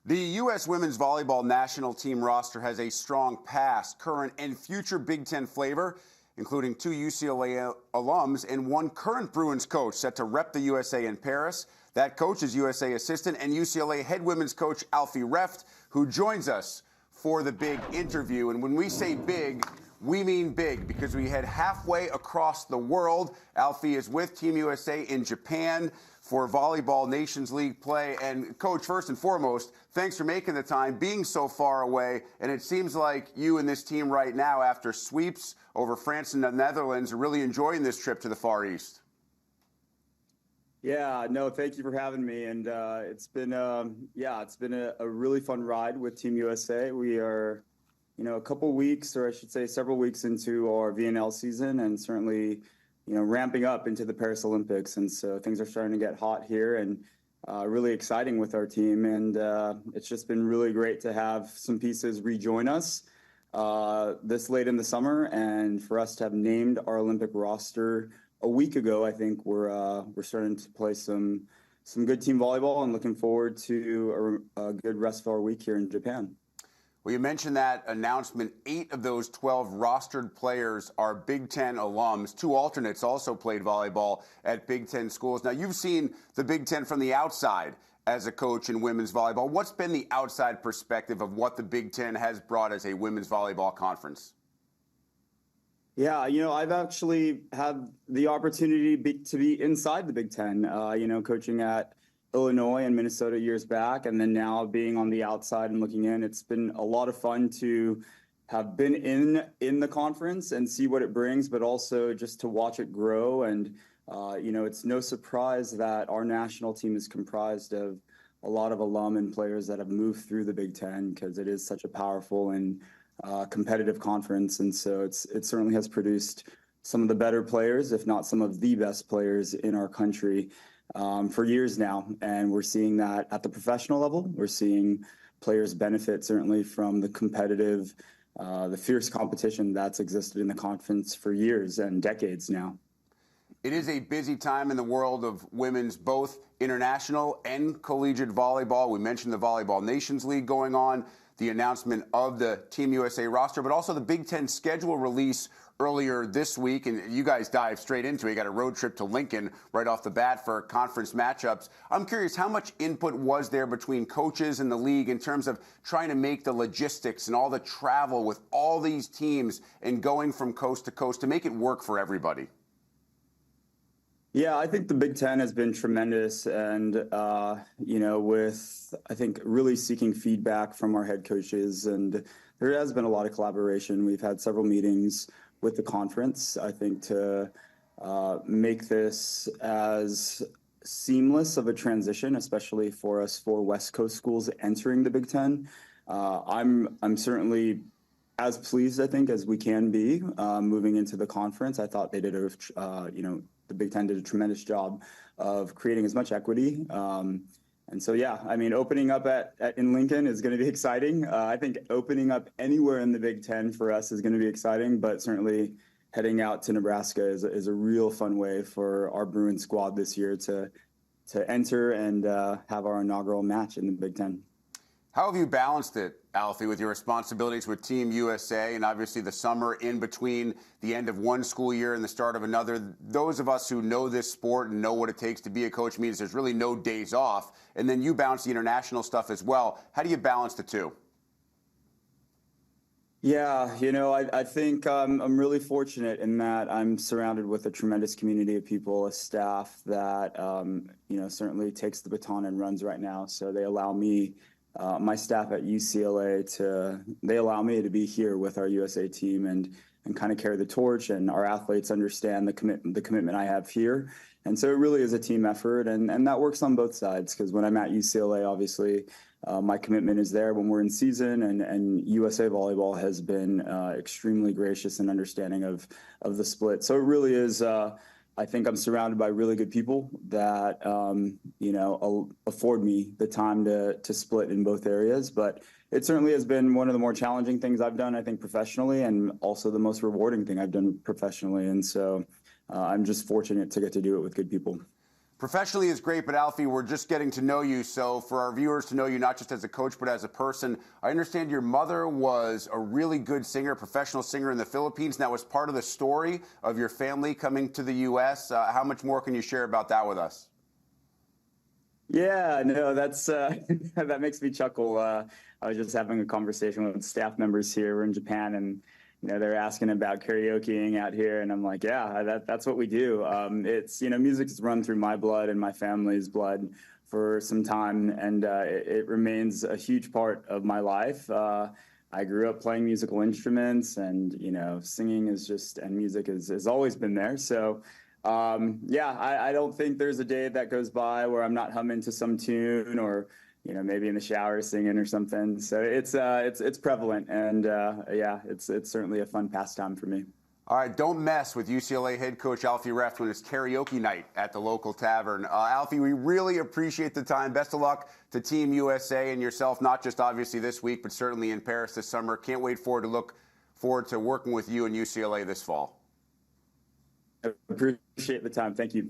The U.S. women's volleyball national team roster has a strong past, current, and future Big Ten flavor, including 2 UCLA alums and 1 current Bruins coach set to rep the USA in Paris. That coach is USA assistant and UCLA head women's coach Alfee Reft, who joins us for the big interview. And when we say big, we mean big, because we head halfway across the world. Alfee is with Team USA in Japan for Volleyball Nations League play. And Coach, first and foremost, thanks for making the time, being so far away. And it seems like you and this team right now, after sweeps over France and the Netherlands, are really enjoying this trip to the Far East. Yeah, no, thank you for having me. And it's been a really fun ride with Team USA. We are, a couple weeks, or I should say several weeks into our VNL season, and certainly, ramping up into the Paris Olympics. And so things are starting to get hot here and really exciting with our team. And it's just been really great to have some pieces rejoin us this late in the summer, and for us to have named our Olympic roster a week ago. I think we're starting to play some good team volleyball, and looking forward to a good rest of our week here in Japan. Well, you mentioned that announcement. 8 of those 12 rostered players are Big Ten alums. 2 alternates also played volleyball at Big Ten schools. Now, you've seen the Big Ten from the outside as a coach in women's volleyball. What's been the outside perspective of what the Big Ten has brought as a women's volleyball conference? Yeah, I've actually had the opportunity to be inside the Big Ten, coaching at Illinois and Minnesota years back, and then now being on the outside and looking in. It's been a lot of fun to have been in the conference and see what it brings, but also just to watch it grow. And, it's no surprise that our national team is comprised of a lot of alum and players that have moved through the Big Ten, because it is such a powerful and competitive conference. And so it certainly has produced some of the better players, if not some of the best players in our country for years now. And we're seeing that at the professional level. We're seeing players benefit certainly from the competitive, the fierce competition that's existed in the conference for years and decades now. It is a busy time in the world of women's, both international and collegiate volleyball. We mentioned the Volleyball Nations League going on, the announcement of the Team USA roster, but also the Big Ten schedule release earlier this week. And you guys dive straight into it. You got a road trip to Lincoln right off the bat for conference matchups. I'm curious, how much input was there between coaches and the league in terms of trying to make the logistics and all the travel with all these teams and going from coast to coast to make it work for everybody? Yeah, I think the Big Ten has been tremendous, and with, I think, really seeking feedback from our head coaches, and there has been a lot of collaboration. We've had several meetings with the conference, I think, to make this as seamless of a transition, especially for us for West Coast schools entering the Big Ten. I'm certainly as pleased, I think, as we can be moving into the conference. I thought they did the Big Ten did a tremendous job of creating as much equity. And so, yeah, opening up in Lincoln is going to be exciting. I think opening up anywhere in the Big Ten for us is going to be exciting, but certainly heading out to Nebraska is a real fun way for our Bruins squad this year to enter and have our inaugural match in the Big Ten. How have you balanced it, Alfee, with your responsibilities with Team USA and obviously the summer in between the end of one school year and the start of another? Those of us who know this sport and know what it takes to be a coach means there's really no days off. And then you balance the international stuff as well. How do you balance the two? Yeah, I think I'm really fortunate in that I'm surrounded with a tremendous community of people, a staff that, certainly takes the baton and runs right now. So they allow me, my staff at UCLA, they allow me to be here with our USA team and kind of carry the torch, and our athletes understand the commitment I have here. And so it really is a team effort, and that works on both sides, because when I'm at UCLA, obviously, my commitment is there when we're in season, and USA Volleyball has been extremely gracious and understanding of the split. So it really is, I think I'm surrounded by really good people that, afford me the time to split in both areas. But it certainly has been one of the more challenging things I've done, I think, professionally, and also the most rewarding thing I've done professionally. And so I'm just fortunate to get to do it with good people. Professionally is great, but Alfee, we're just getting to know you. So for our viewers to know you not just as a coach, but as a person, I understand your mother was a really good singer, professional singer in the Philippines, and that was part of the story of your family coming to the U.S. How much more can you share about that with us? Yeah, no, that's that makes me chuckle. I was just having a conversation with staff members here. We're in Japan, and they're asking about karaokeing out here, and I'm like, yeah, that's what we do. It's music's run through my blood and my family's blood for some time, and it remains a huge part of my life. I grew up playing musical instruments, and singing and music has always been there. So. Yeah, I don't think there's a day that goes by where I'm not humming to some tune or, maybe in the shower singing or something. So it's prevalent, and yeah, it's certainly a fun pastime for me. All right, don't mess with UCLA head coach Alfee Reft when it's karaoke night at the local tavern. Alfee, we really appreciate the time. Best of luck to Team USA and yourself, not just obviously this week, but certainly in Paris this summer. Can't wait look forward to working with you and UCLA this fall. I appreciate the time. Thank you.